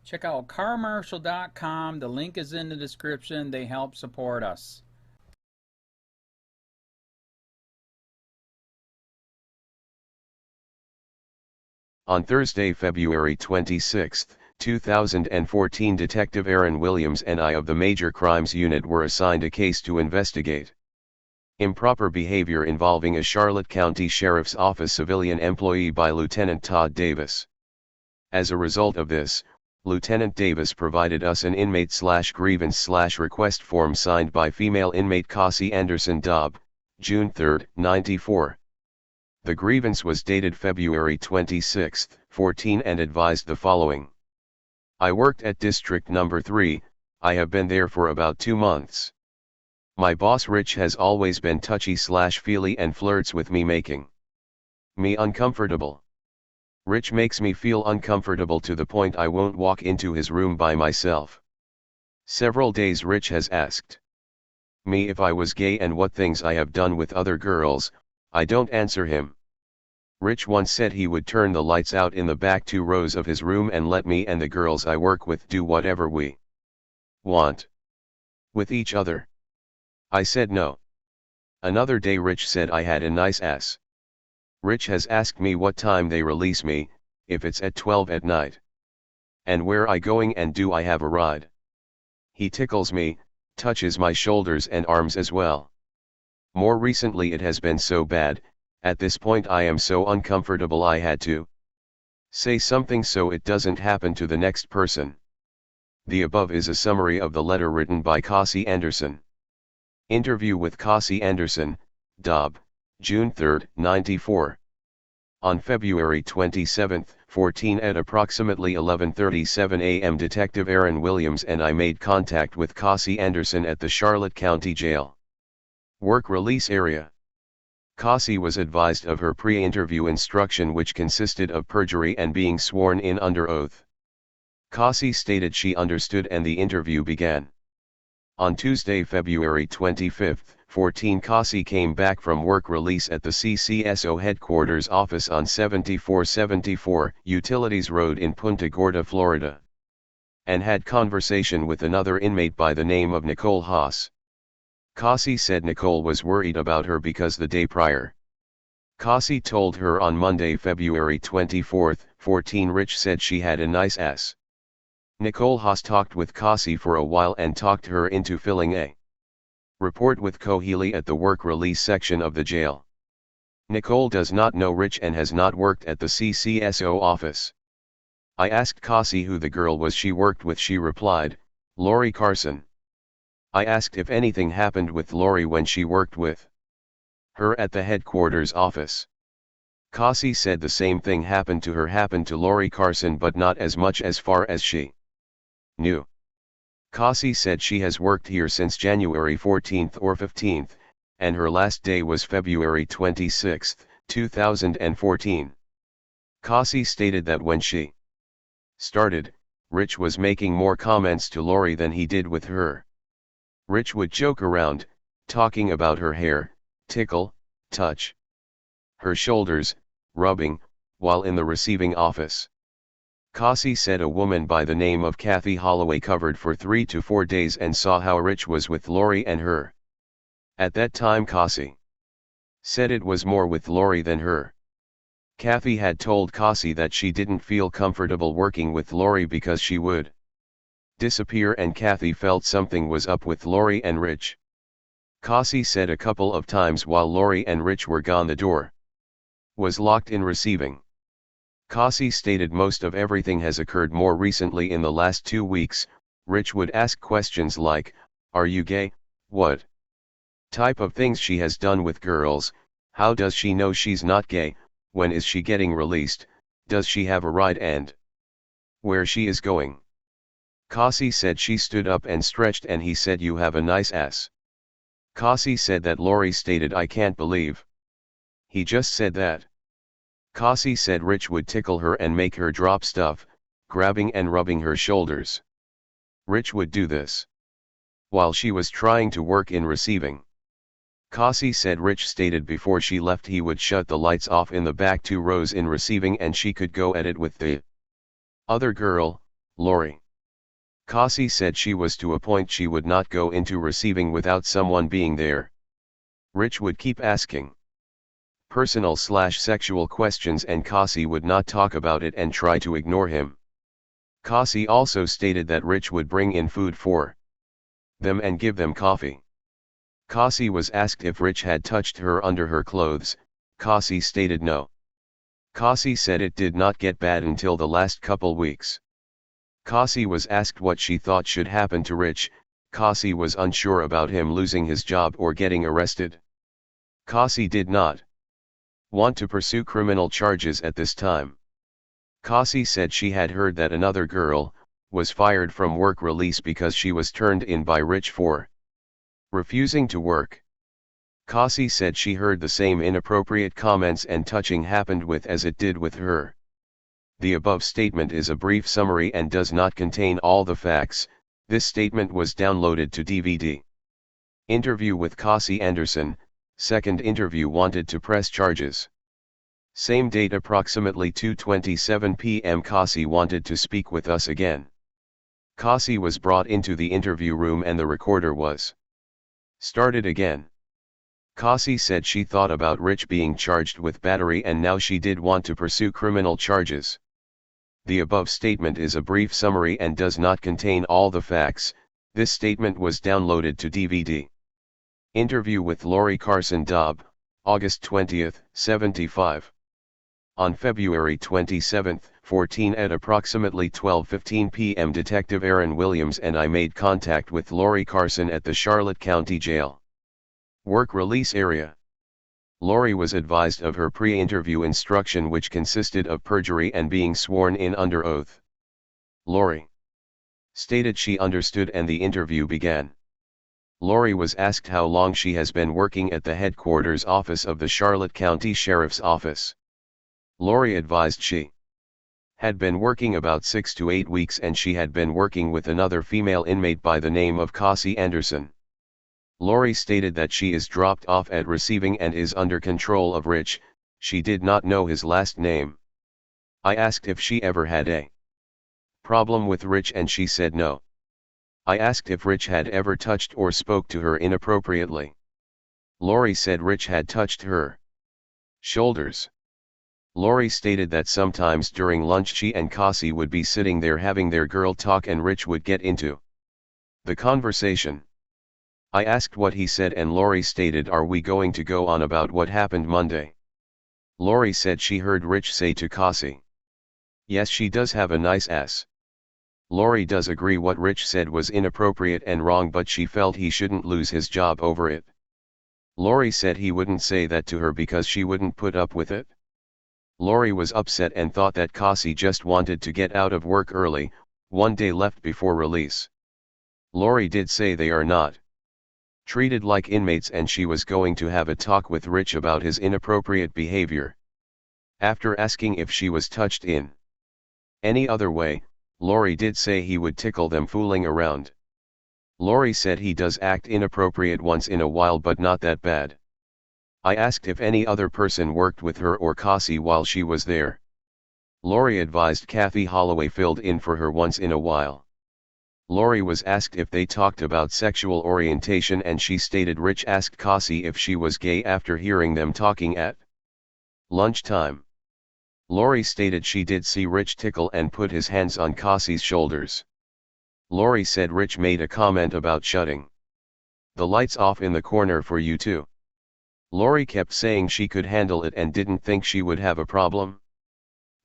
Check out carmarshal.com. The link is in the description. They help support us. On Thursday, February 26, 2014, Detective Aaron Williams and I of the Major Crimes Unit were assigned a case to investigate. Improper behavior involving a Charlotte County Sheriff's Office civilian employee by Lieutenant Todd Davis. As a result of this, Lieutenant Davis provided us an inmate/grievance/request form signed by female inmate Kasey Anderson Dobb, June 3, 94. The grievance was dated February 26, 14 and advised the following. I worked at District Number 3, I have been there for about 2 months. My boss Rich has always been touchy/feely and flirts with me, making me uncomfortable. Rich makes me feel uncomfortable to the point I won't walk into his room by myself. Several days Rich has asked me if I was gay and what things I have done with other girls. I don't answer him. Rich once said he would turn the lights out in the back 2 rows of his room and let me and the girls I work with do whatever we want with each other. I said no. Another day Rich said I had a nice ass. Rich has asked me what time they release me, if it's at 12 at night. And where I going and do I have a ride. He tickles me, touches my shoulders and arms as well. More recently it has been so bad, at this point I am so uncomfortable I had to say something so it doesn't happen to the next person. The above is a summary of the letter written by Kasey Anderson. Interview with Kasey Anderson, Dobb, June 3, 94. On February 27, 14 at approximately 11:37 a.m. Detective Aaron Williams and I made contact with Kasey Anderson at the Charlotte County Jail Work Release Area. Kasey was advised of her pre-interview instruction, which consisted of perjury and being sworn in under oath. Kasey stated she understood and the interview began. On Tuesday, February 25, 14, Kasey came back from work release at the CCSO headquarters office on 7474 Utilities Road in Punta Gorda, Florida, and had conversation with another inmate by the name of Nicole Haas. Kasey said Nicole was worried about her because the day prior, Kasey told her on Monday, February 24, 14, Rich said she had a nice ass. Nicole Haas talked with Kasey for a while and talked her into filling a report with Cohealy at the work release section of the jail. Nicole does not know Rich and has not worked at the CCSO office. I asked Kasey who the girl was she worked with. She replied, Lori Carson. I asked if anything happened with Lori when she worked with her at the headquarters office. Kasey said the same thing happened to Lori Carson, but not as much as far as she knew. Kasey said she has worked here since January 14 or 15, and her last day was February 26, 2014. Kasey stated that when she started, Rich was making more comments to Lori than he did with her. Rich would joke around, talking about her hair, tickle, touch her shoulders, rubbing, while in the receiving office. Kasey said a woman by the name of Kathy Holloway covered for 3 to 4 days and saw how Rich was with Lori and her. At that time Kasey said it was more with Lori than her. Kathy had told Kasey that she didn't feel comfortable working with Lori because she would disappear, and Kathy felt something was up with Lori and Rich. Kasey said a couple of times while Lori and Rich were gone the door was locked in receiving. Kasey stated most of everything has occurred more recently in the last 2 weeks. Rich would ask questions like, are you gay, what type of things she has done with girls, how does she know she's not gay, when is she getting released, does she have a ride, and where she is going. Kasey said she stood up and stretched and he said you have a nice ass. Kasey said that Lori stated I can't believe he just said that. Kasey said Rich would tickle her and make her drop stuff, grabbing and rubbing her shoulders. Rich would do this while she was trying to work in receiving. Kasey said Rich stated before she left he would shut the lights off in the back 2 rows in receiving and she could go at it with the other girl, Lori. Kasey said she was to a point she would not go into receiving without someone being there. Rich would keep asking personal/sexual questions and Kasey would not talk about it and try to ignore him. Kasey also stated that Rich would bring in food for them and give them coffee. Kasey was asked if Rich had touched her under her clothes. Kasey stated no. Kasey said it did not get bad until the last couple weeks. Kasey was asked what she thought should happen to Rich. Kasey was unsure about him losing his job or getting arrested. Kasey did not want to pursue criminal charges at this time. Kasey said she had heard that another girl was fired from work release because she was turned in by Rich for refusing to work. Kasey said she heard the same inappropriate comments and touching happened with as it did with her. The above statement is a brief summary and does not contain all the facts. This statement was downloaded to DVD. Interview with Kasey Anderson, second interview wanted to press charges. Same date approximately 2:27 p.m. Kasey wanted to speak with us again. Kasey was brought into the interview room and the recorder was started again. Kasey said she thought about Rich being charged with battery and now she did want to pursue criminal charges. The above statement is a brief summary and does not contain all the facts. This statement was downloaded to DVD. Interview with Lori Carson Dobb, August 20, 75. On February 27, 14 at approximately 12:15 p.m. Detective Aaron Williams and I made contact with Lori Carson at the Charlotte County Jail work release area. Lori was advised of her pre-interview instruction which consisted of perjury and being sworn in under oath. Lori stated she understood and the interview began. Lori was asked how long she has been working at the headquarters office of the Charlotte County Sheriff's Office. Lori advised she had been working about 6 to 8 weeks and she had been working with another female inmate by the name of Kasey Anderson. Lori stated that she is dropped off at receiving and is under control of Rich. She did not know his last name. I asked if she ever had a problem with Rich and she said no. I asked if Rich had ever touched or spoke to her inappropriately. Lori said Rich had touched her shoulders. Lori stated that sometimes during lunch she and Kasey would be sitting there having their girl talk and Rich would get into the conversation. I asked what he said and Lori stated, "Are we going to go on about what happened Monday?" Lori said she heard Rich say to Kasey, "Yes, she does have a nice ass." Lori does agree what Rich said was inappropriate and wrong but she felt he shouldn't lose his job over it. Lori said he wouldn't say that to her because she wouldn't put up with it. Lori was upset and thought that Kasey just wanted to get out of work early, one day left before release. Lori did say they are not treated like inmates and she was going to have a talk with Rich about his inappropriate behavior. After asking if she was touched in any other way, Lori did say he would tickle them fooling around. Lori said he does act inappropriate once in a while but not that bad. I asked if any other person worked with her or Kasey while she was there. Lori advised Kathy Holloway filled in for her once in a while. Lori was asked if they talked about sexual orientation and she stated Rich asked Kasey if she was gay after hearing them talking at lunchtime. Lori stated she did see Rich tickle and put his hands on Kasey's shoulders. Lori said Rich made a comment about shutting the lights off in the corner for you too. Lori kept saying she could handle it and didn't think she would have a problem.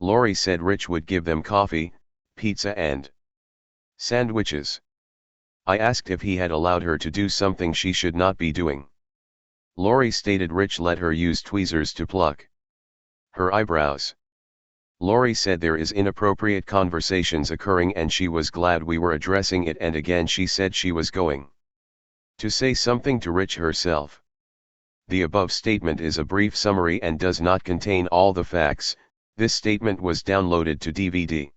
Lori said Rich would give them coffee, pizza and sandwiches. I asked if he had allowed her to do something she should not be doing. Lori stated Rich let her use tweezers to pluck her eyebrows. Lori said there is inappropriate conversations occurring and she was glad we were addressing it, and again she said she was going to say something to Rich herself. The above statement is a brief summary and does not contain all the facts. This statement was downloaded to DVD.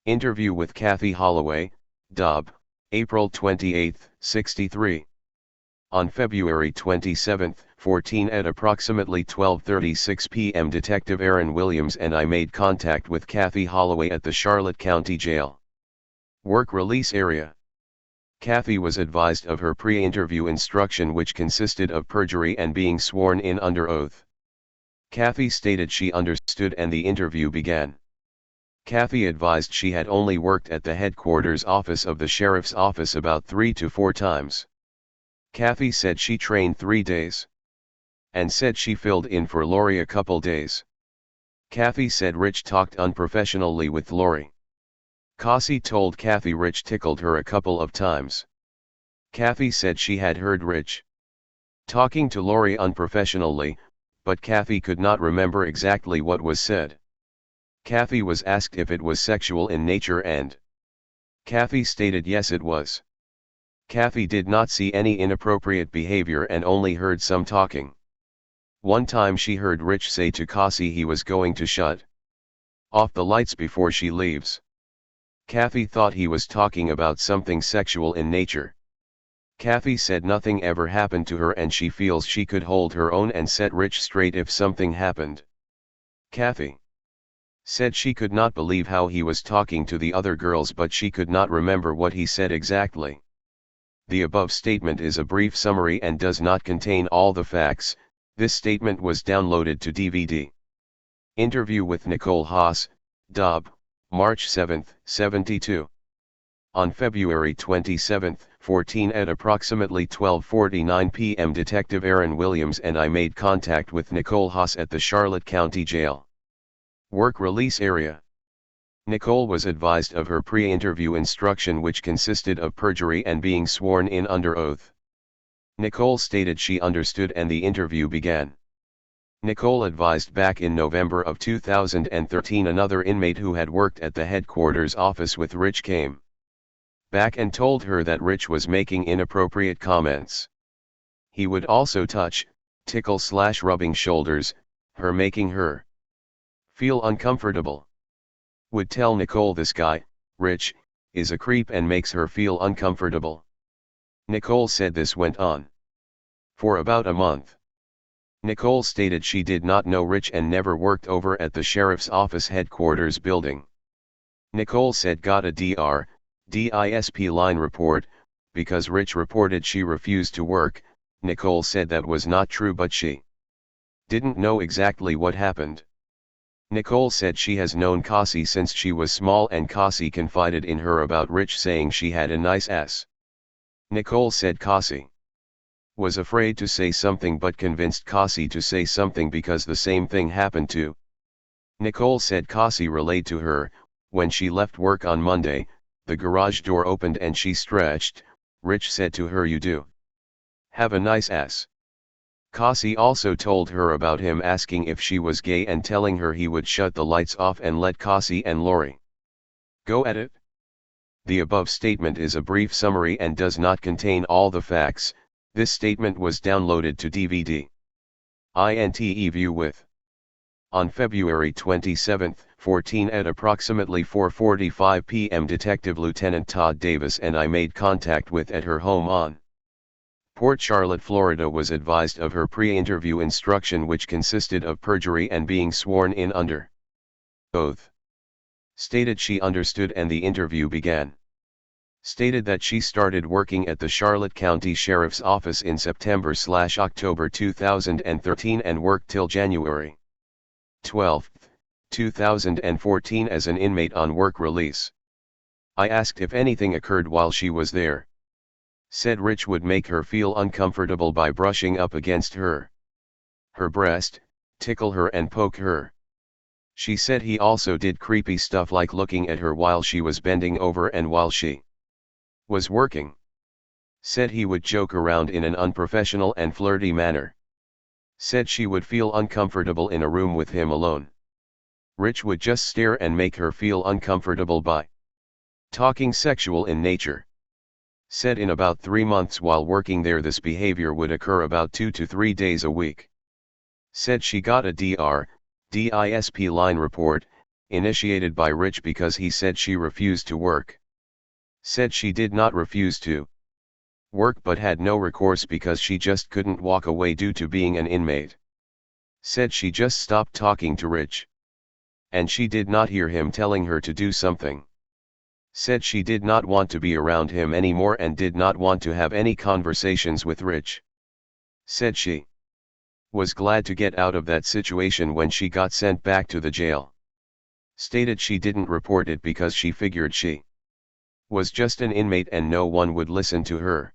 Interview with Kathy Holloway, Dobb, April 28, 63. On February 27, 14 at approximately 12:36 p.m. Detective Aaron Williams and I made contact with Kathy Holloway at the Charlotte County Jail Work release area. Kasey was advised of her pre-interview instruction, which consisted of perjury and being sworn in under oath. Kasey stated she understood and the interview began. Kasey advised she had only worked at the headquarters office of the sheriff's office about 3 to 4 times. Kasey said she trained 3 days. And said she filled in for Lori a couple days. Kasey said Rich talked unprofessionally with Lori. Kasey told Kasey Rich tickled her a couple of times. Kasey said she had heard Rich talking to Lori unprofessionally, but Kasey could not remember exactly what was said. Kasey was asked if it was sexual in nature and Kasey stated yes it was. Kasey did not see any inappropriate behavior and only heard some talking. One time she heard Rich say to Kasey he was going to shut off the lights before she leaves. Kasey thought he was talking about something sexual in nature. Kasey said nothing ever happened to her and she feels she could hold her own and set Rich straight if something happened. Kasey said she could not believe how he was talking to the other girls, but she could not remember what he said exactly. The above statement is a brief summary and does not contain all the facts. This statement was downloaded to DVD. Interview with Nicole Haas, Dobb, March 7, 72. On February 27, 14 at approximately 12:49 p.m. Detective Aaron Williams and I made contact with Nicole Haas at the Charlotte County Jail. Work release area. Nicole was advised of her pre-interview instruction, which consisted of perjury and being sworn in under oath. Nicole stated she understood and the interview began. Nicole advised back in November of 2013 another inmate who had worked at the headquarters office with Rich came back and told her that Rich was making inappropriate comments. He would also touch, tickle/rubbing shoulders, her, making her feel uncomfortable. Would tell Nicole this guy, Rich, is a creep and makes her feel uncomfortable. Nicole said this went on for about a month. Nicole stated she did not know Rich and never worked over at the sheriff's office headquarters building. Nicole said got a DISP line report, because Rich reported she refused to work. Nicole said that was not true, but she didn't know exactly what happened. Nicole said she has known Kasey since she was small and Kasey confided in her about Rich saying she had a nice ass. Nicole said Kasey was afraid to say something but convinced Kasey to say something because the same thing happened to. Nicole said Kasey relayed to her, when she left work on Monday, the garage door opened and she stretched. Rich said to her, "You do have a nice ass." Kasey also told her about him asking if she was gay and telling her he would shut the lights off and let Kasey and Lori go at it. The above statement is a brief summary and does not contain all the facts. This statement was downloaded to DVD. INTE view with. On February 27, 14 at approximately 4:45 p.m. Detective Lieutenant Todd Davis and I made contact with at her home on Port Charlotte, Florida, was advised of her pre-interview instruction, which consisted of perjury and being sworn in under oath. Stated she understood and the interview began. Stated that she started working at the Charlotte County Sheriff's Office in September/October 2013 and worked till January 12, 2014 as an inmate on work release. I asked if anything occurred while she was there. Said Rich would make her feel uncomfortable by brushing up against her breast, tickle her and poke her. She said he also did creepy stuff like looking at her while she was bending over and while she was working. Said he would joke around in an unprofessional and flirty manner. Said she would feel uncomfortable in a room with him alone. Rich would just stare and make her feel uncomfortable by talking sexual in nature. Said in about 3 months while working there this behavior would occur about 2 to 3 days a week. Said she got a DISP line report, initiated by Rich because he said she refused to work. Said she did not refuse to work but had no recourse because she just couldn't walk away due to being an inmate. Said she just stopped talking to Rich. And she did not hear him telling her to do something. Said she did not want to be around him anymore and did not want to have any conversations with Rich. Said she was glad to get out of that situation when she got sent back to the jail. Stated she didn't report it because she figured she was just an inmate and no one would listen to her.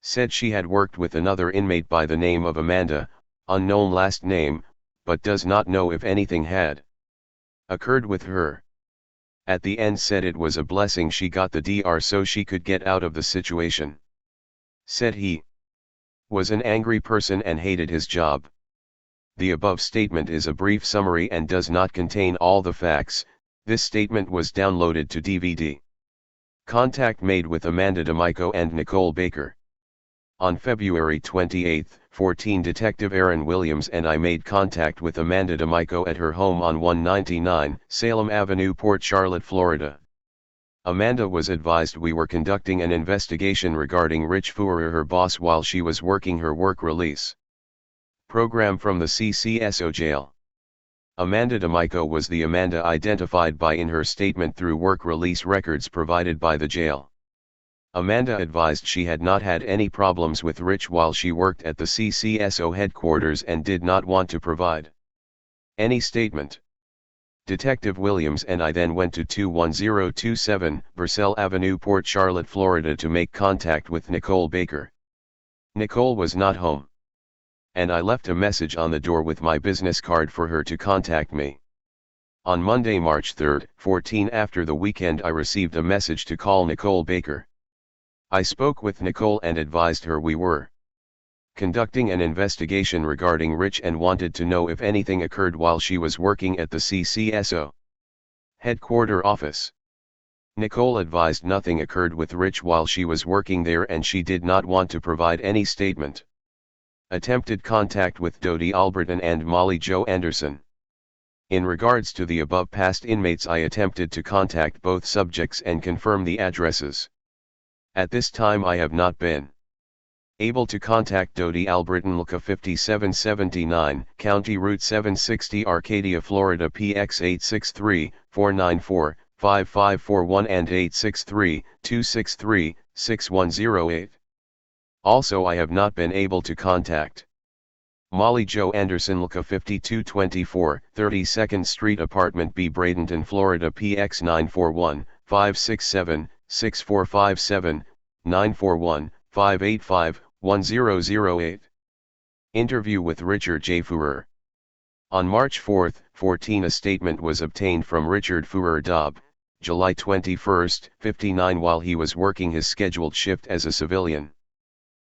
Said she had worked with another inmate by the name of Amanda, unknown last name, but does not know if anything had occurred with her. At the end said it was a blessing she got the DR so she could get out of the situation. Said he was an angry person and hated his job. The above statement is a brief summary and does not contain all the facts. This statement was downloaded to DVD. Contact made with Amanda D'Amico and Nicole Baker. On February 28, 14, Detective Aaron Williams and I made contact with Amanda D'Amico at her home on 199 Salem Avenue, Port Charlotte, Florida. Amanda was advised we were conducting an investigation regarding Rich Fuhrer, her boss, while she was working her work release program from the CCSO jail. Amanda D'Amico was the Amanda identified by in her statement through work release records provided by the jail. Amanda advised she had not had any problems with Rich while she worked at the CCSO headquarters and did not want to provide any statement. Detective Williams and I then went to 21027 Purcell Avenue, Port Charlotte, Florida to make contact with Nicole Baker. Nicole was not home, and I left a message on the door with my business card for her to contact me. On Monday, March 3, 14, after the weekend, I received a message to call Nicole Baker. I spoke with Nicole and advised her we were conducting an investigation regarding Rich and wanted to know if anything occurred while she was working at the CCSO headquarter office. Nicole advised nothing occurred with Rich while she was working there and she did not want to provide any statement. Attempted contact with Dodie Alberton and Molly Jo Anderson. In regards to the above past inmates, I attempted to contact both subjects and confirm the addresses. At this time I have not been able to contact Dodie Alberton, Luca 5779, County Route 760, Arcadia, Florida, PX 863-494-5541 and 863-263-6108. Also I have not been able to contact Molly Jo Anderson, Luca 5224, 32nd Street, Apartment B, Bradenton, Florida, PX 941-567-6457, 941-585-1008. Interview with Richard J. Fuhrer. On March 4, 14, a statement was obtained from Richard Fuhrer Dobb, July 21, 59, while he was working his scheduled shift as a civilian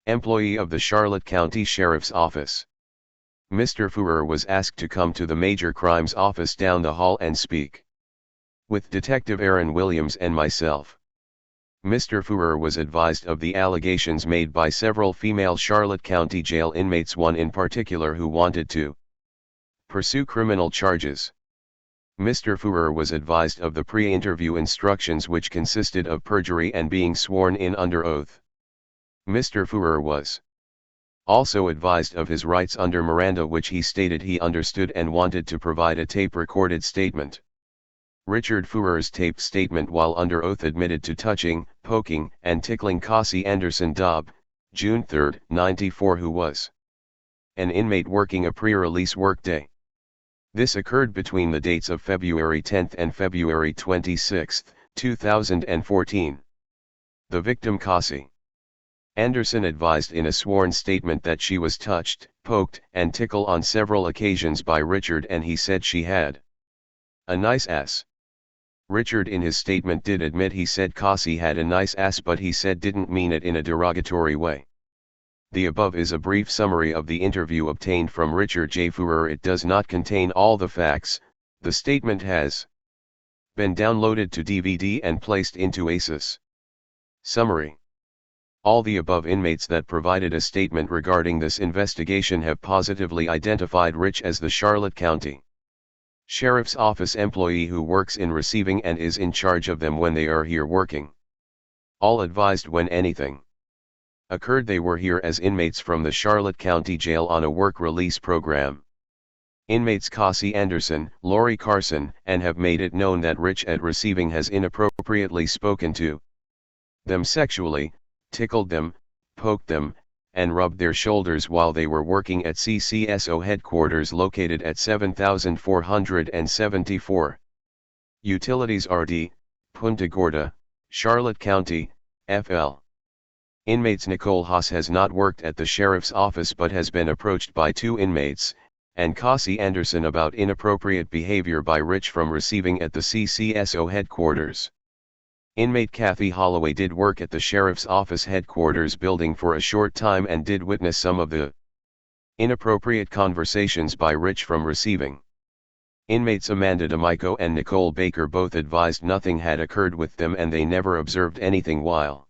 employee of the Charlotte County Sheriff's Office. Mr. Fuhrer was asked to come to the Major Crimes Office down the hall and speak with Detective Aaron Williams and myself. Mr. Fuhrer was advised of the allegations made by several female Charlotte County Jail inmates, one in particular who wanted to pursue criminal charges. Mr. Fuhrer was advised of the pre-interview instructions, which consisted of perjury and being sworn in under oath. Mr. Fuhrer was also advised of his rights under Miranda, which he stated he understood and wanted to provide a tape-recorded statement. Richard Fuhrer's taped statement while under oath admitted to touching, poking, and tickling Kasey Anderson Dobb, June 3, 94, who was an inmate working a pre-release workday. This occurred between the dates of February 10 and February 26, 2014. The victim, Kasey Anderson, advised in a sworn statement that she was touched, poked, and tickled on several occasions by Richard, and he said she had a nice ass. Richard in his statement did admit he said Kasey had a nice ass, but he said didn't mean it in a derogatory way. The above is a brief summary of the interview obtained from Richard J. Fuhrer. It does not contain all the facts. The statement has been downloaded to DVD and placed into ASUS. Summary. All the above inmates that provided a statement regarding this investigation have positively identified Rich as the Charlotte County Sheriff's Office employee who works in receiving and is in charge of them when they are here working. All advised when anything occurred they were here as inmates from the Charlotte County Jail on a work release program. Inmates Kasey Anderson, Lori Carson, and have made it known that Rich at receiving has inappropriately spoken to them sexually, tickled them, poked them, and rubbed their shoulders while they were working at CCSO headquarters located at 7474 Utilities RD, Punta Gorda, Charlotte County, FL. Inmates Nicole Haas has not worked at the sheriff's office but has been approached by 2 inmates, and Kasey Anderson about inappropriate behavior by Rich from receiving at the CCSO headquarters. Inmate Kathy Holloway did work at the sheriff's office headquarters building for a short time and did witness some of the inappropriate conversations by Rich from receiving. Inmates Amanda D'Amico and Nicole Baker both advised nothing had occurred with them and they never observed anything while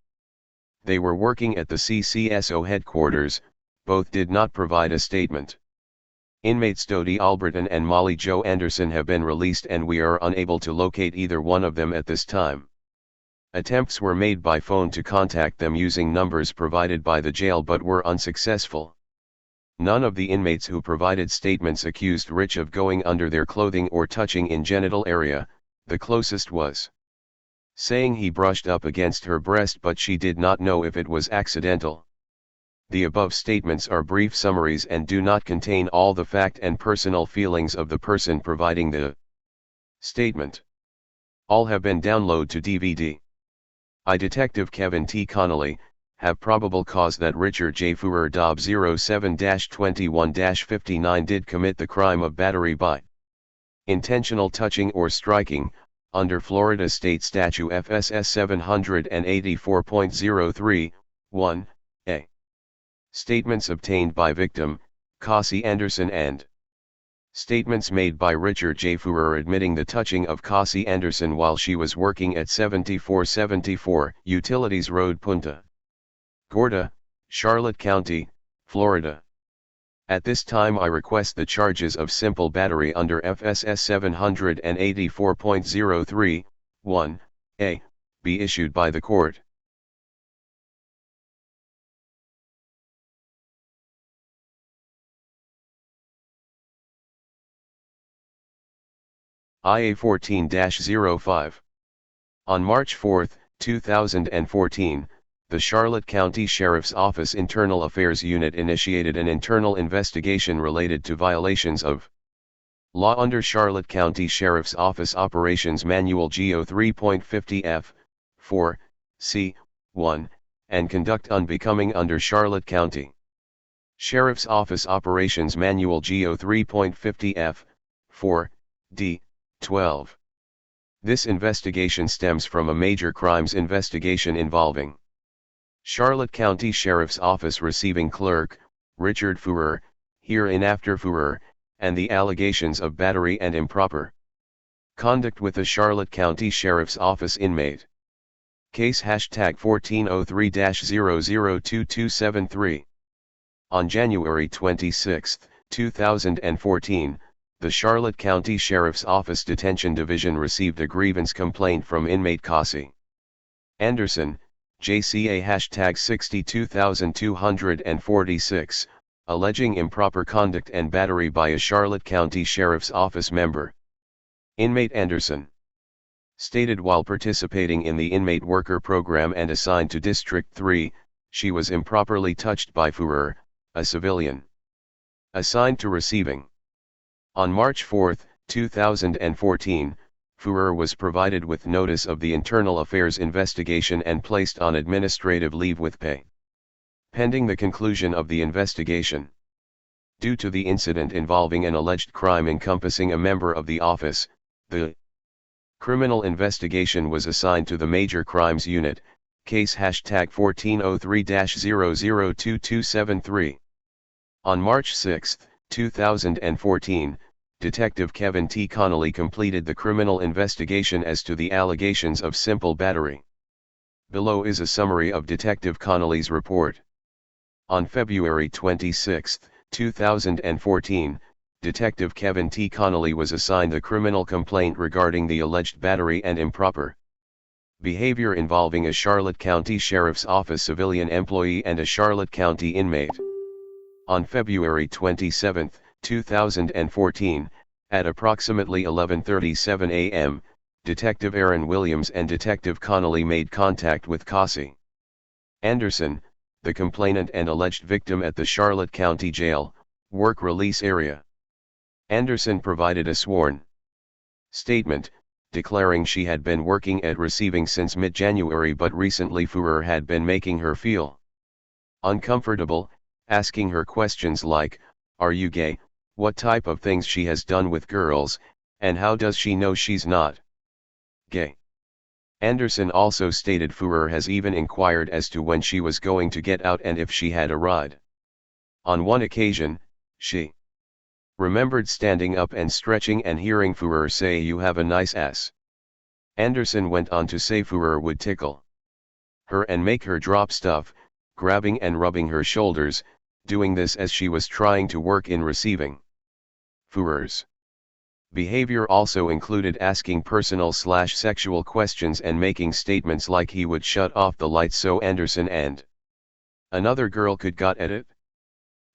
they were working at the CCSO headquarters. Both did not provide a statement. Inmates Dodie Alberton and Molly Jo Anderson have been released and we are unable to locate either one of them at this time. Attempts were made by phone to contact them using numbers provided by the jail but were unsuccessful. None of the inmates who provided statements accused Rich of going under their clothing or touching in genital area. The closest was saying he brushed up against her breast but she did not know if it was accidental. The above statements are brief summaries and do not contain all the fact and personal feelings of the person providing the statement. All have been downloaded to DVD. I Detective Kevin T. Connolly, have probable cause that Richard J. Fuhrer Dobb 07-21-59 did commit the crime of battery by intentional touching or striking, under Florida State Statute FSS 784.03, 1, a. Statements obtained by victim, Kasey Anderson and statements made by Richard J. Fuhrer admitting the touching of Kasey Anderson while she was working at 7474 Utilities Road Punta Gorda, Charlotte County, Florida. At this time I request the charges of simple battery under FSS 784.03, 1, a, be issued by the court. IA 14-05. On March 4, 2014, the Charlotte County Sheriff's Office Internal Affairs Unit initiated an internal investigation related to violations of law under Charlotte County Sheriff's Office Operations Manual GO 3.50F, 4, C, 1, and conduct unbecoming under Charlotte County Sheriff's Office Operations Manual GO 3.50F, 4, D, 12. This investigation stems from a major crimes investigation involving Charlotte County Sheriff's Office receiving clerk, Richard Fuhrer, hereinafter Fuhrer, and the allegations of battery and improper conduct with a Charlotte County Sheriff's Office inmate. Case #1403-002273. On January 26, 2014, the Charlotte County Sheriff's Office Detention Division received a grievance complaint from inmate Kasey Anderson, JCA #62246, alleging improper conduct and battery by a Charlotte County Sheriff's Office member. Inmate Anderson stated while participating in the inmate worker program and assigned to District 3, she was improperly touched by Fuhrer, a civilian assigned to receiving. On March 4, 2014, Fuhrer was provided with notice of the internal affairs investigation and placed on administrative leave with pay, pending the conclusion of the investigation. Due to the incident involving an alleged crime encompassing a member of the office, the criminal investigation was assigned to the Major Crimes Unit, case #1403-002273. On March 6, 2014, Detective Kevin T. Connolly completed the criminal investigation as to the allegations of simple battery. Below is a summary of Detective Connolly's report. On February 26, 2014, Detective Kevin T. Connolly was assigned a criminal complaint regarding the alleged battery and improper behavior involving a Charlotte County Sheriff's Office civilian employee and a Charlotte County inmate. On February 27, 2014, at approximately 11:37 a.m., Detective Aaron Williams and Detective Connolly made contact with Kasey Anderson, the complainant and alleged victim at the Charlotte County Jail, work release area. Anderson provided a sworn statement, declaring she had been working at receiving since mid-January, but recently Fuhrer had been making her feel uncomfortable, asking her questions like, "Are you gay?" what type of things she has done with girls, and how does she know she's not gay. Anderson also stated Fuhrer has even inquired as to when she was going to get out and if she had a ride. On one occasion, she remembered standing up and stretching and hearing Fuhrer say, "You have a nice ass." Anderson went on to say Fuhrer would tickle her and make her drop stuff, grabbing and rubbing her shoulders, doing this as she was trying to work in receiving. Fuhrer's behavior also included asking personal/sexual questions and making statements like he would shut off the lights so Anderson and another girl could got at it.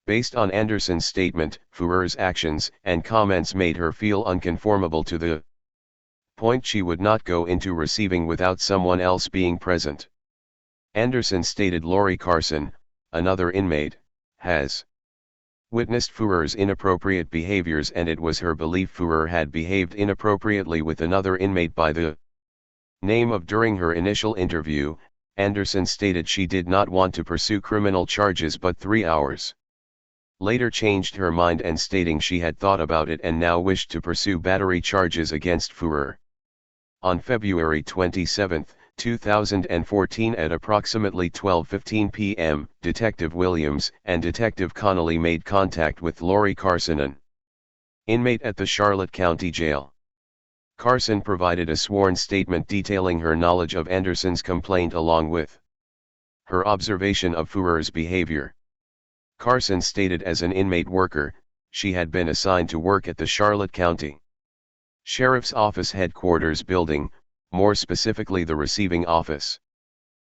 Based on Anderson's statement, Fuhrer's actions and comments made her feel unconformable to the point she would not go into receiving without someone else being present. Anderson stated Lori Carson, another inmate, has witnessed Fuhrer's inappropriate behaviors, and it was her belief Fuhrer had behaved inappropriately with another inmate by the name of. During her initial interview, Anderson stated she did not want to pursue criminal charges, but 3 hours later changed her mind and stating she had thought about it and now wished to pursue battery charges against Fuhrer. On February 27, 2014 at approximately 12:15 p.m., Detective Williams and Detective Connolly made contact with Lori Carson, an inmate at the Charlotte County Jail. Carson provided a sworn statement detailing her knowledge of Anderson's complaint along with her observation of Fuhrer's behavior. Carson stated as an inmate worker, she had been assigned to work at the Charlotte County Sheriff's Office headquarters building, more specifically the receiving office.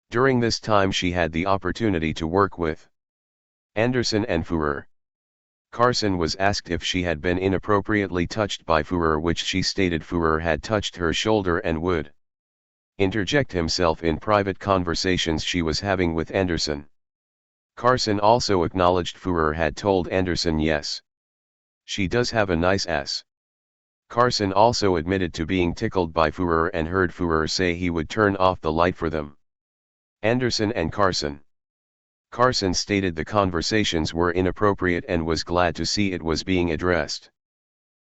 During this time she had the opportunity to work with Anderson and Fuhrer. Carson was asked if she had been inappropriately touched by Fuhrer, which she stated Fuhrer had touched her shoulder and would interject himself in private conversations she was having with Anderson. Carson also acknowledged Fuhrer had told Anderson, "Yes, she does have a nice ass." Carson also admitted to being tickled by Fuhrer and heard Fuhrer say he would turn off the light for them. Anderson and Carson stated the conversations were inappropriate and was glad to see it was being addressed.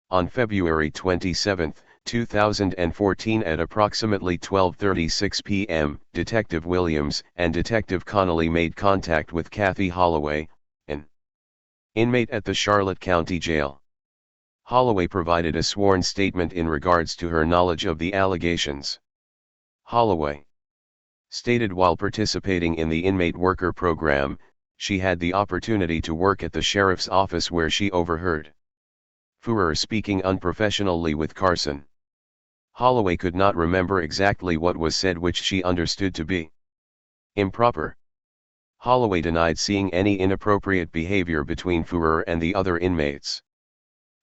On February 27, 2014 at approximately 12:36 p.m., Detective Williams and Detective Connolly made contact with Kathy Holloway, an inmate at the Charlotte County Jail. Holloway provided a sworn statement in regards to her knowledge of the allegations. Holloway stated while participating in the inmate worker program, she had the opportunity to work at the sheriff's office where she overheard Fuhrer speaking unprofessionally with Carson. Holloway could not remember exactly what was said, which she understood to be improper. Holloway denied seeing any inappropriate behavior between Fuhrer and the other inmates.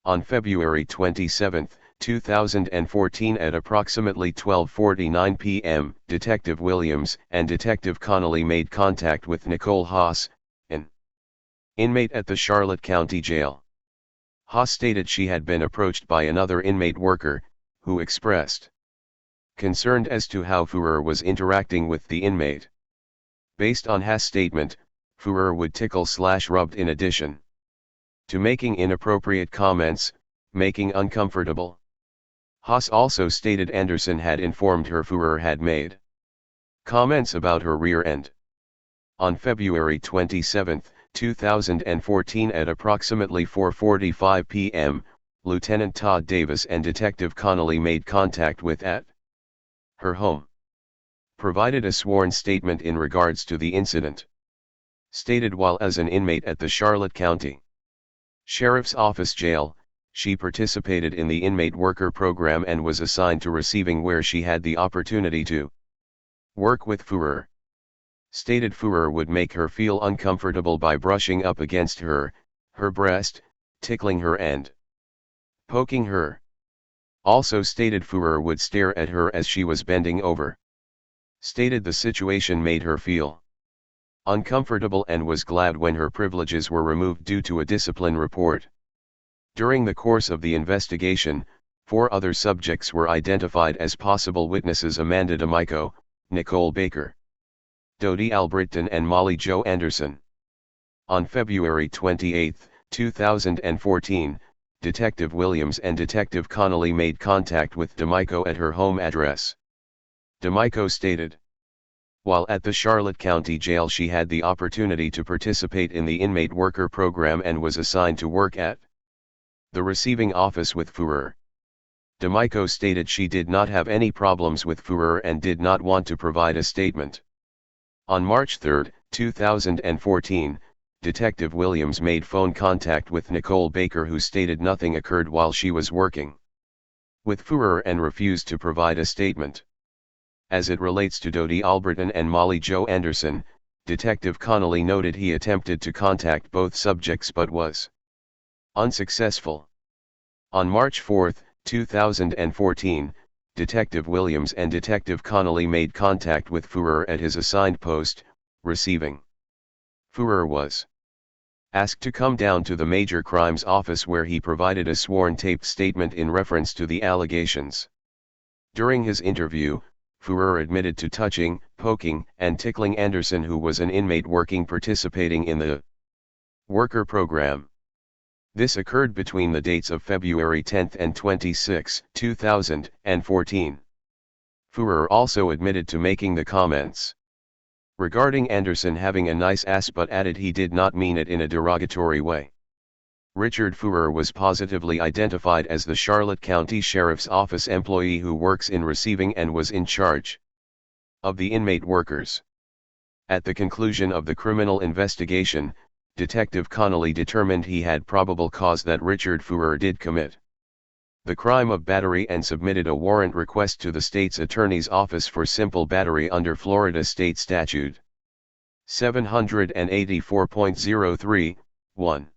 On February 27, 2014 at approximately 12:49 p.m., Detective Williams and Detective Connolly made contact with Nicole Haas, an inmate at the Charlotte County Jail. Haas stated she had been approached by another inmate worker, who expressed concern as to how Fuhrer was interacting with the inmate. Based on Haas' statement, Fuhrer would tickle/rubbed in addition to making inappropriate comments, making uncomfortable. Haas also stated Anderson had informed her Fuhrer had made comments about her rear end. On February 27, 2014 at approximately 4:45 p.m., Lieutenant Todd Davis and Detective Connolly made contact with at her home. Provided a sworn statement in regards to the incident. Stated while as an inmate at the Charlotte County Sheriff's Office Jail, she participated in the inmate worker program and was assigned to receiving, where she had the opportunity to work with Fuhrer. Stated Fuhrer would make her feel uncomfortable by brushing up against her breast, tickling her and poking her. Also stated Führer would stare at her as she was bending over. Stated the situation made her feel uncomfortable and was glad when her privileges were removed due to a discipline report. During the course of the investigation, 4 other subjects were identified as possible witnesses: Amanda D'Amico, Nicole Baker, Dodie Albritton and Molly Jo Anderson. On February 28, 2014, Detective Williams and Detective Connolly made contact with D'Amico at her home address. D'Amico stated, while at the Charlotte County Jail she had the opportunity to participate in the inmate worker program and was assigned to work at the receiving office with Führer. D'Amico stated she did not have any problems with Führer and did not want to provide a statement. On March 3, 2014, Detective Williams made phone contact with Nicole Baker, who stated nothing occurred while she was working with Führer and refused to provide a statement. As it relates to Dodie Albritton and Molly Jo Anderson, Detective Connolly noted he attempted to contact both subjects but was unsuccessful. On March 4, 2014, Detective Williams and Detective Connolly made contact with Führer at his assigned post, receiving. Führer was asked to come down to the Major Crimes Office, where he provided a sworn taped statement in reference to the allegations. During his interview, Führer admitted to touching, poking, and tickling Anderson, who was an inmate participating in the worker program. This occurred between the dates of February 10 and 26, 2014. Führer also admitted to making the comments regarding Anderson having a nice ass, but added he did not mean it in a derogatory way. Richard Führer was positively identified as the Charlotte County Sheriff's Office employee who works in receiving and was in charge of the inmate workers. At the conclusion of the criminal investigation, Detective Connolly determined he had probable cause that Richard Führer did commit the crime of battery and submitted a warrant request to the state's attorney's office for simple battery under Florida State Statute 784.03(1).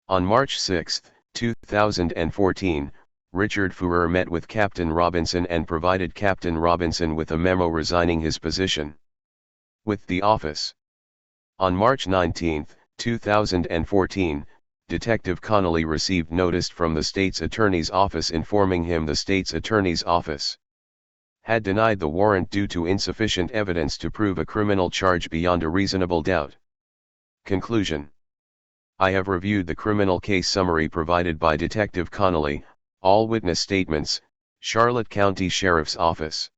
On March 6, 2014, Richard Führer met with Captain Robinson and provided Captain Robinson with a memo resigning his position with the office. On March 19, 2014, Detective Connolly received notice from the state's attorney's office informing him the state's attorney's office had denied the warrant due to insufficient evidence to prove a criminal charge beyond a reasonable doubt. Conclusion: I have reviewed the criminal case summary provided by Detective Connolly, all witness statements, Charlotte County Sheriff's Office.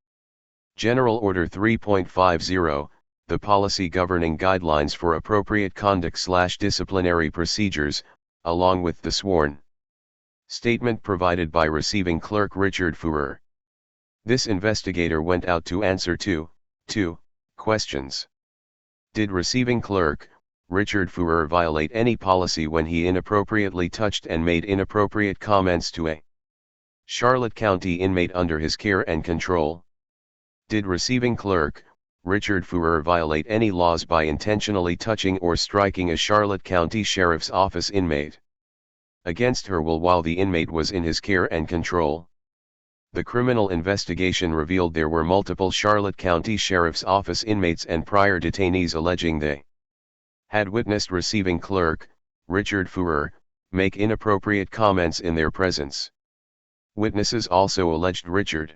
General Order 3.50, the policy governing guidelines for appropriate conduct/disciplinary procedures, along with the sworn statement provided by receiving clerk Richard Führer. This investigator went out to answer two questions. Did receiving clerk Richard Führer violate any policy when he inappropriately touched and made inappropriate comments to a Charlotte County inmate under his care and control? Did receiving clerk Richard Führer violate any laws by intentionally touching or striking a Charlotte County Sheriff's Office inmate against her will while the inmate was in his care and control? The criminal investigation revealed there were multiple Charlotte County Sheriff's Office inmates and prior detainees alleging they had witnessed receiving clerk Richard Führer make inappropriate comments in their presence. Witnesses also alleged Richard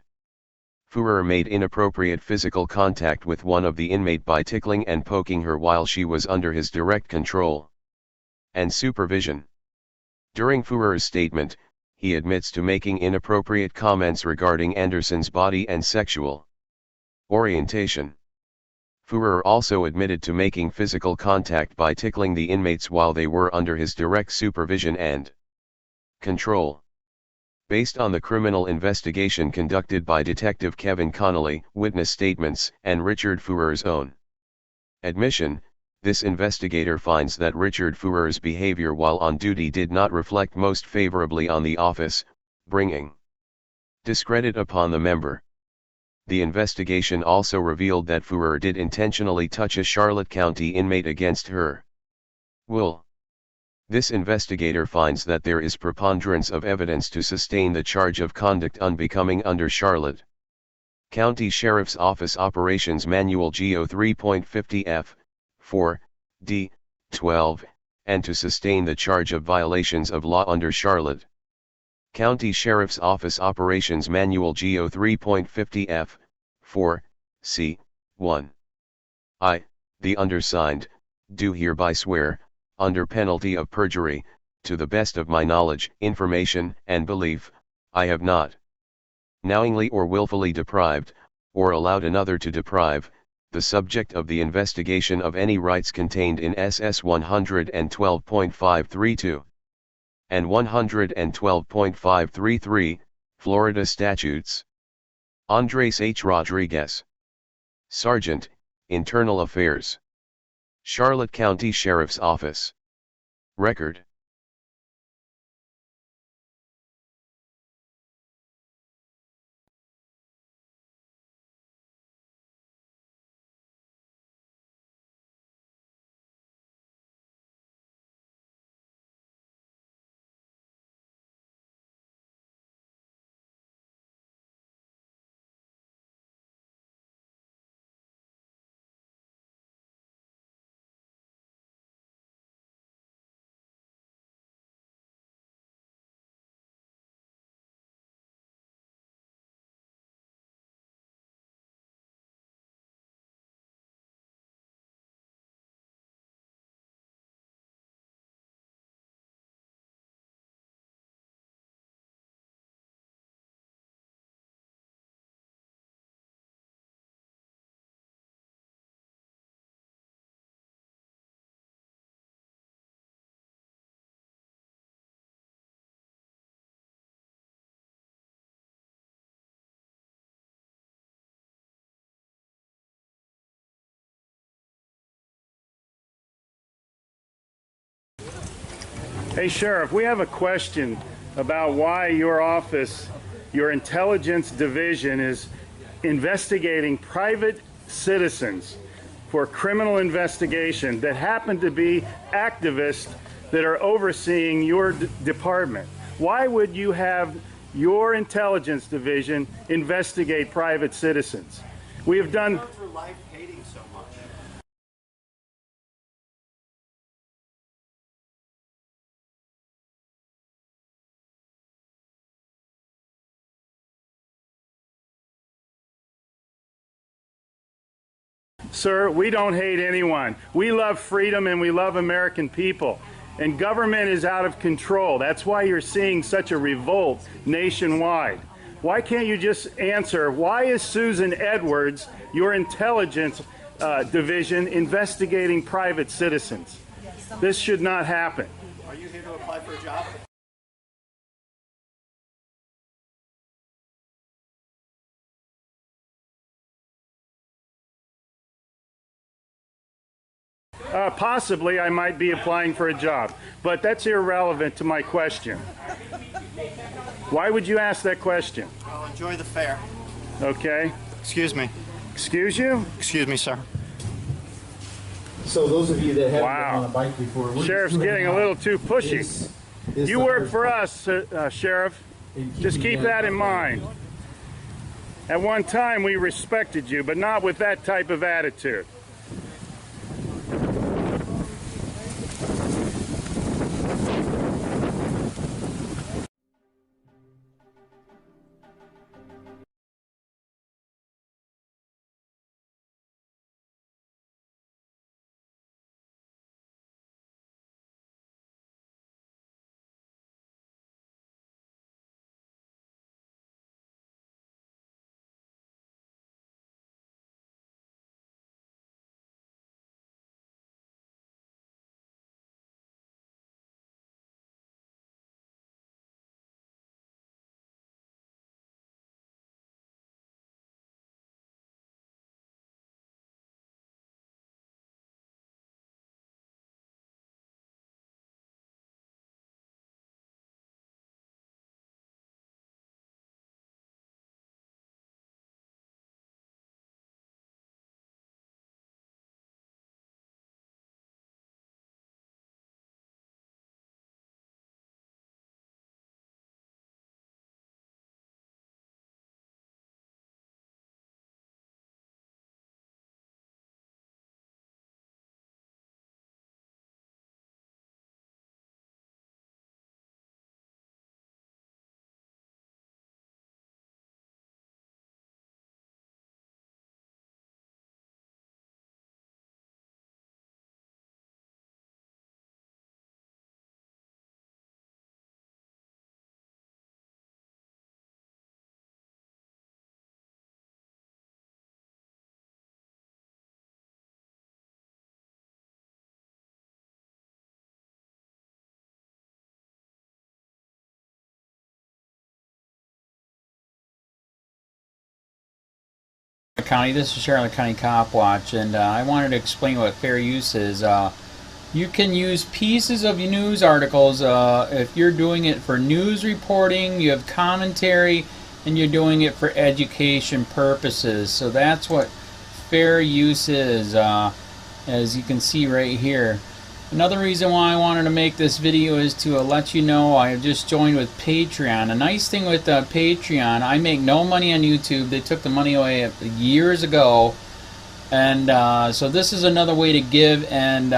Führer made inappropriate physical contact with one of the inmate by tickling and poking her while she was under his direct control and supervision. During Führer's statement, he admits to making inappropriate comments regarding Anderson's body and sexual orientation. Führer also admitted to making physical contact by tickling the inmates while they were under his direct supervision and control. Based on the criminal investigation conducted by Detective Kevin Connolly, witness statements, and Richard Führer's own admission, this investigator finds that Richard Führer's behavior while on duty did not reflect most favorably on the office, bringing discredit upon the member. The investigation also revealed that Führer did intentionally touch a Charlotte County inmate against her will. This investigator finds that there is preponderance of evidence to sustain the charge of conduct unbecoming under Charlotte County Sheriff's Office Operations Manual GO 3.50 F, 4, D, 12, and to sustain the charge of violations of law under Charlotte County Sheriff's Office Operations Manual GO 3.50 F, 4, C, 1. I, the undersigned, do hereby swear, under penalty of perjury, to the best of my knowledge, information, and belief, I have not knowingly or willfully deprived, or allowed another to deprive, the subject of the investigation of any rights contained in SS 112.532 and 112.533, Florida statutes. Andres H. Rodriguez, Sergeant, Internal Affairs, Charlotte County Sheriff's Office. Record. Hey Sheriff, we have a question about why your office, your intelligence division, is investigating private citizens for criminal investigation that happen to be activists that are overseeing your department. Why would you have your intelligence division investigate private citizens? We have done... for life hating so much. Sir, we don't hate anyone. We love freedom and we love American people. And government is out of control. That's why you're seeing such a revolt nationwide. Why can't you just answer, why is Susan Edwards, your intelligence division, investigating private citizens? This should not happen. Are you here to apply for a job? Possibly I might be applying for a job, but that's irrelevant to my question. Why would you ask that question? Well, enjoy the fair. Okay. Excuse me. Excuse you? Excuse me, sir. So those of you that haven't Wow. been on a bike before, we're Sheriff's just getting a little too pushy. You work for us, Sheriff. Just keep that in mind. At one time we respected you, but not with that type of attitude. County. This is Charlotte County Cop Watch, and I wanted to explain what fair use is. You can use pieces of news articles if you're doing it for news reporting, you have commentary, and you're doing it for education purposes. So that's what fair use is, as you can see right here. Another reason why I wanted to make this video is to let you know I have just joined with Patreon. A nice thing with Patreon, I make no money on YouTube. They took the money away years ago, and so this is another way to give, and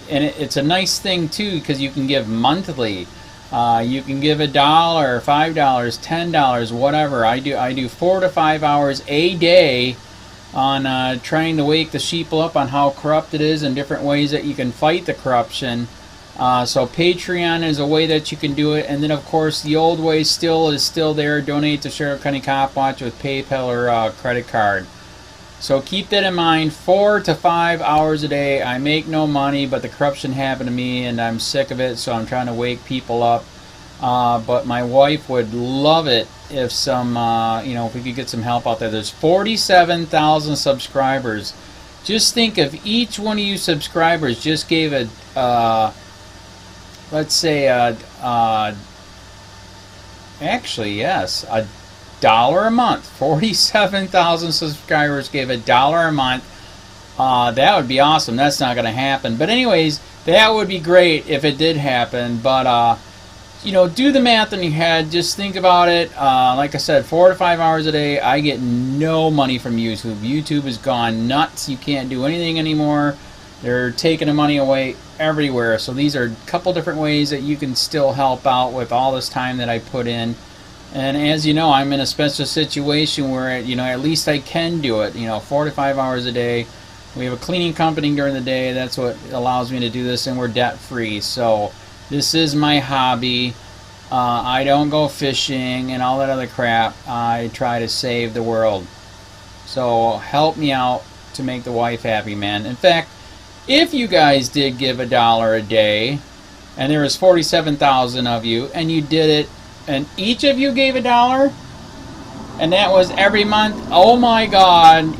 it's a nice thing too because you can give monthly. You can give $1, $5, $10, whatever. I do 4 to 5 hours a day on trying to wake the sheeple up on how corrupt it is and different ways that you can fight the corruption. So Patreon is a way that you can do it, and then of course the old way is still there. Donate to Charlotte County Cop Watch with PayPal or credit card. So keep that in mind. 4 to 5 hours a day. I make no money, but the corruption happened to me and I'm sick of it, so I'm trying to wake people up. But my wife would love it if if we could get some help out there. There's 47,000 subscribers. Just think if each one of you subscribers just gave let's say actually yes, $1 a month. 47,000 subscribers gave $1 a month. That would be awesome. That's not going to happen. But anyways, that would be great if it did happen. But do the math in your head. Just think about it. Like I said, 4 to 5 hours a day. I get no money from YouTube. YouTube has gone nuts. You can't do anything anymore. They're taking the money away everywhere. So these are a couple different ways that you can still help out with all this time that I put in. And as you know, I'm in a special situation where at least I can do it. 4 to 5 hours a day. We have a cleaning company during the day. That's what allows me to do this, and we're debt free. So this is my hobby. I don't go fishing and all that other crap. I try to save the world. So help me out to make the wife happy, man. In fact, if you guys did give $1 a day, and there was 47,000 of you, and you did it, and each of you gave $1, and that was every month, oh my God,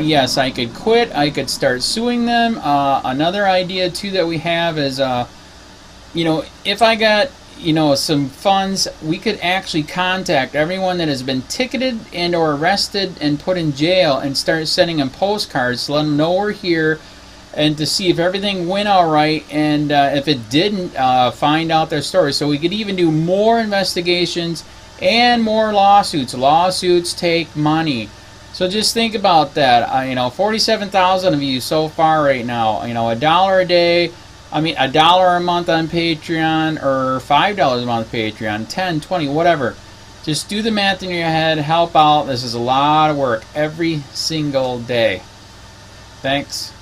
yes, I could quit. I could start suing them. Another idea too that we have is if I got some funds, we could actually contact everyone that has been ticketed and or arrested and put in jail and start sending them postcards to let them know we're here, and to see if everything went all right, and if it didn't, find out their story. So we could even do more investigations and more lawsuits. Lawsuits take money. So just think about that. 47,000 of you so far right now. $1 a day. $1 a month on Patreon, or $5 a month on Patreon, 10, 20, whatever. Just do the math in your head, help out. This is a lot of work every single day. Thanks.